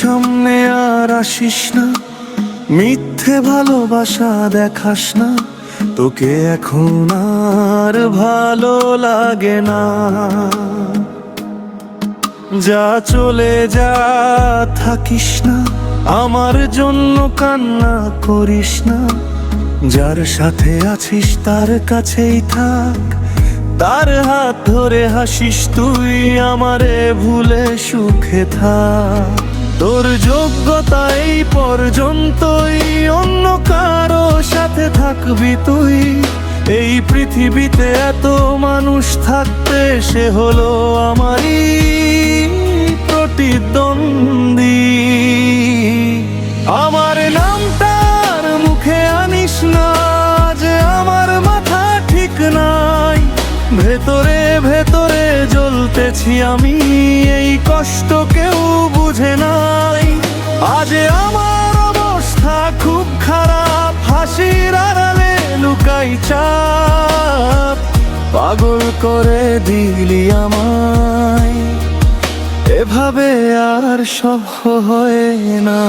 সামনে আর আসিস না, মিথ্যে ভালোবাসা দেখাস না, তোকে এখন আর ভালো লাগে না। যা চলে যা, থাকিস না, আমার জন্য কান্না করিস না। যার সাথে আছিস তার কাছেই থাক, তার হাত ধরে হাসিস তুই, আমারে ভুলে সুখে থাক। তোর যোগ্যতা এই পর্যন্তই, অন্য কারো সাথে থাকবি তুই। এই পৃথিবীতে এত মানুষ থাকতে সে হলো আমারই প্রতিদ্বন্দ্বী। আমার নামটার মুখে আনিস না, যে আমার মাথা ঠিক নাই। ভেতরে ভেতরে জ্বলতেছি আমি, এই কষ্ট কেউ বুঝে নাই। আজ আমার অবস্থা খুব খারাপ, হাসির আড়ালে লুকাই চাপ। পাগল করে দিলি আমায়, এভাবে আর সহ্য হয় না।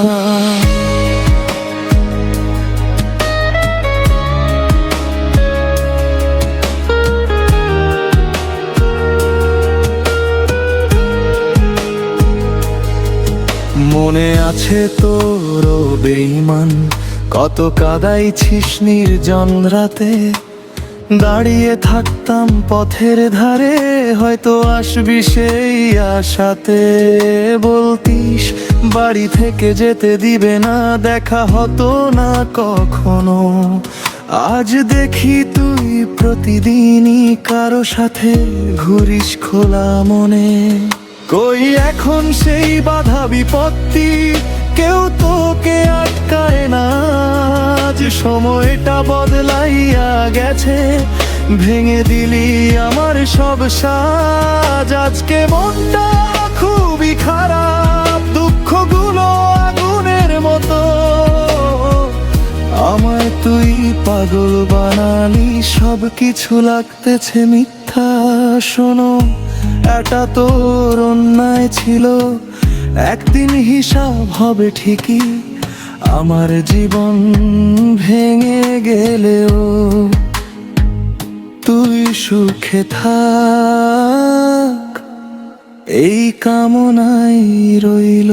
মনে আছে তোর বেঈমান, কত কাঁদাইছিস নির্জন রাতে। দাঁড়িয়ে থাকতাম পথের ধারে, হয়তো আসবি সেই আশাতে। বলতিস বাড়ি থেকে যেতে দিবে না, দেখা হতো না কখনো। আজ দেখি তুই প্রতিদিনই কারো সাথে ঘুরিস খোলা মনে। কই এখন সেই বাধা বিপত্তি, কেউ তোকে আটকায় না। যে সময়টা বদলাইয়া গেছে, ভেঙে দিলি আমার সব সাজ। আজকে মনটা খুবই খারাপ, দুঃখগুলো আগুনের মতো। আমায় তুই পাগল বানালি, সব কিছু লাগতেছে মিথ্যা। শোনো, এটা তোর অন্যায় ছিল, একদিন হিসাব হবে ঠিকই। আমার জীবন ভেঙে গেলেও তুই সুখে থাক, এই কামনাই রইল।